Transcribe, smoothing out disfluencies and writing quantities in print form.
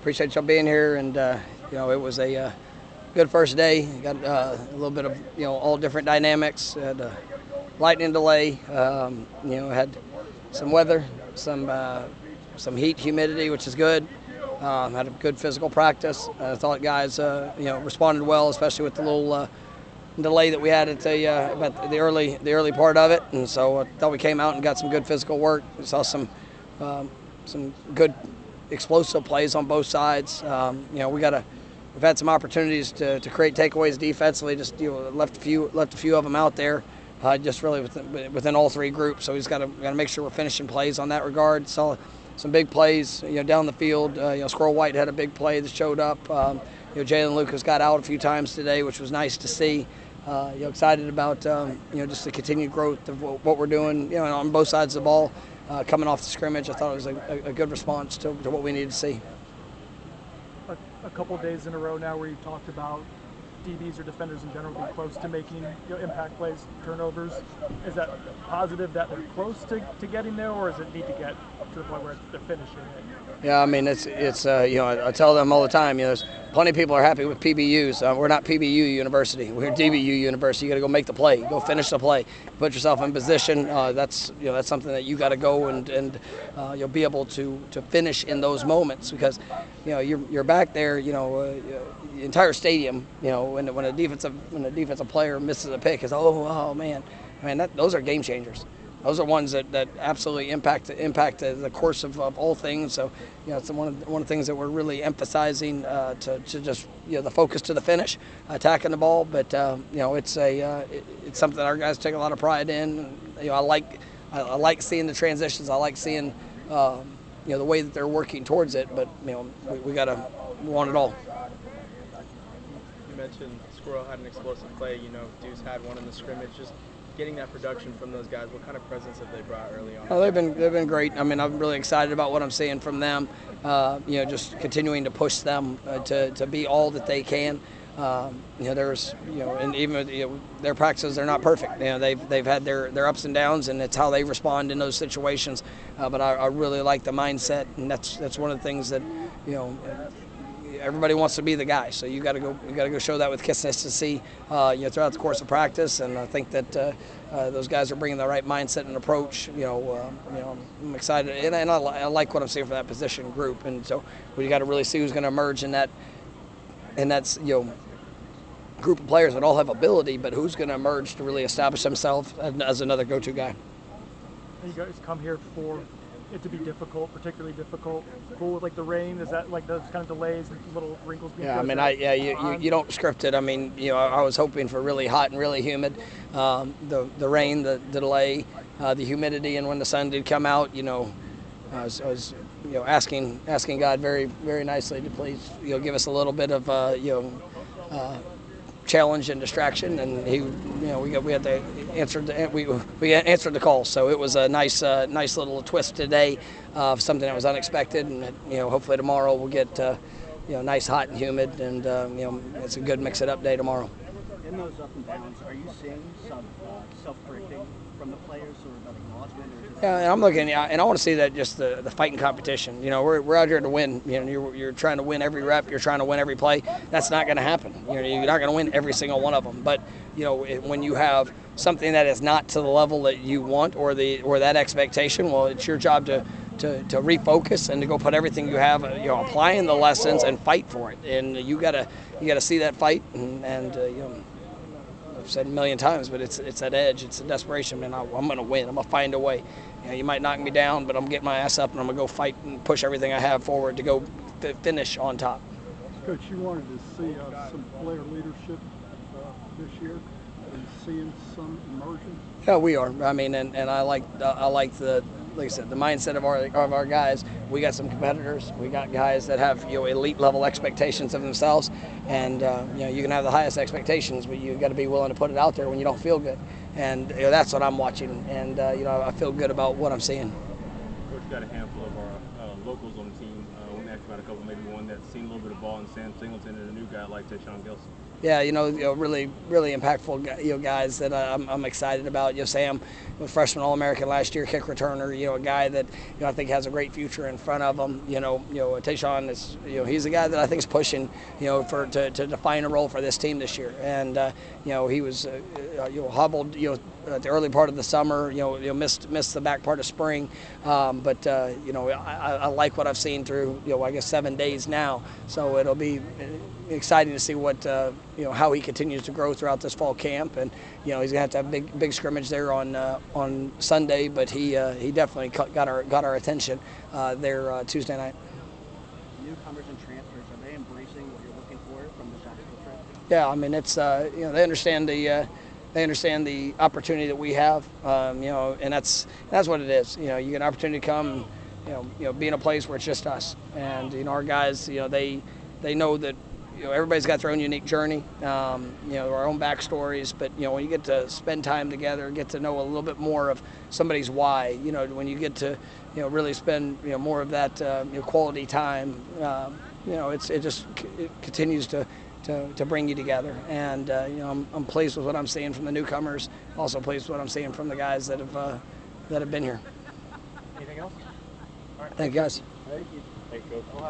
appreciate y'all being here, and it was a good first day. Got a little bit of all different dynamics. Had a lightning delay. Had some weather, some heat, humidity, which is good. Had a good physical practice. I thought guys responded well, especially with the little delay that we had at the early part of it, and so I thought we came out and got some good physical work. We saw some good explosive plays on both sides. We've had some opportunities to create takeaways defensively. Just left a few of them out there, just really within all three groups. So we just got to make sure we're finishing plays on that regard. Saw some big plays, down the field. Squirrel White had a big play that showed up. Jalen Lucas got out a few times today, which was nice to see. Excited about just the continued growth of what we're doing, on both sides of the ball. Coming off the scrimmage, I thought it was a good response to what we needed to see. A couple days in a row now where you talked about DBs or defenders in general being close to making impact plays, turnovers. Is that positive that they're close to getting there, or does it need to get to the point where they're finishing it? Yeah, I mean, it's I tell them all the time, there's plenty of people are happy with PBUs. We're not PBU University. We're DBU University. You got to go make the play, go finish the play, put yourself in position. That's something that you got to go and you'll be able to finish in those moments, because you're back there. The entire stadium. When a defensive player misses a pick, is oh man, those are game changers. Those are ones that absolutely impact the course of all things. So, it's one of the things that we're really emphasizing to just the focus to the finish, attacking the ball. But it's something that our guys take a lot of pride in. I like seeing the transitions. I like seeing the way that they're working towards it. But we want it all. You mentioned Squirrel had an explosive play. Deuce had one in the scrimmage. Just getting that production from those guys, what kind of presence have they brought early on? Oh, they've been great. I'm really excited about what I'm seeing from them. Just continuing to push them to be all that they can. There's and even their practices, they're not perfect. They've had their ups and downs, and it's how they respond in those situations. But I really like the mindset, and that's one of the things that everybody wants to be the guy, so you got to go show that with consistency throughout the course of practice. And I think that those guys are bringing the right mindset and approach. I'm excited, and I like what I'm seeing from that position group. And so we got to really see who's going to emerge in that group of players that all have ability, but who's going to emerge to really establish themselves as another go-to guy. You guys come here for it to be difficult, particularly difficult. Cool with the rain. Is that those kind of delays and little wrinkles being? Yeah, you don't script it. I was hoping for really hot and really humid. The rain, the delay, the humidity, and when the sun did come out, I was asking God very, very nicely to please give us a little bit of challenge and distraction, and we had to answer we answered the call. So it was a nice little twist today of something that was unexpected, and hopefully tomorrow we'll get nice, hot and humid, and it's a good mix it up day tomorrow. In those up and downs, are you seeing some self-correcting from the players, or an acknowledgement? Yeah, and I'm looking, and I want to see that just the fighting competition. We're out here to win. You're trying to win every rep. You're trying to win every play. That's not going to happen. You're not going to win every single one of them. But when you have something that is not to the level that you want or that expectation, well, it's your job to refocus and to go put everything you have, applying the lessons and fight for it. And you gotta see that fight, and I've said a million times, but it's that edge, it's the desperation, man. I'm going to win. I'm going to find a way. You might knock me down, but I'm getting my ass up, and I'm going to go fight and push everything I have forward to go finish on top. Coach, you wanted to see some player leadership this year and seeing some immersion? Yeah, we are. And I like like I said, the mindset of our guys. We got some competitors. We got guys that have elite level expectations of themselves, and you can have the highest expectations, but you got to be willing to put it out there when you don't feel good, and that's what I'm watching, and I feel good about what I'm seeing. Coach, got a handful of our locals on the team. I want to ask talked about a couple, maybe one that's seen a little bit of ball in Sam Singleton and a new guy like Tayshaun Gilson. Yeah, really impactful, guys that I'm excited about. Sam was freshman All-American last year, kick returner. A guy that I think has a great future in front of him. Tayshaun is, he's a guy that I think is pushing, to define a role for this team this year. And he was, hobbled, at the early part of the summer. Missed the back part of spring. But I like what I've seen through, I guess 7 days now. So it'll be exciting to see what how he continues to grow throughout this fall camp, and he's gonna have to have big scrimmage there on Sunday, but he definitely got our attention there Tuesday night. Newcomers and transfers, are they embracing what you're looking for from the Jacksonville trip? Yeah, I mean it's they understand the opportunity that we have, and that's what it is. You get an opportunity to come, be in a place where it's just us, and our guys, they know that. Everybody's got their own unique journey, our own backstories. But when you get to spend time together, get to know a little bit more of somebody's why. When you get to really spend more of that quality time, it continues to bring you together. And I'm pleased with what I'm seeing from the newcomers. Also pleased with what I'm seeing from the guys that have been here. Anything else? All right. Thank you, guys. Thank you. Thanks, Coach.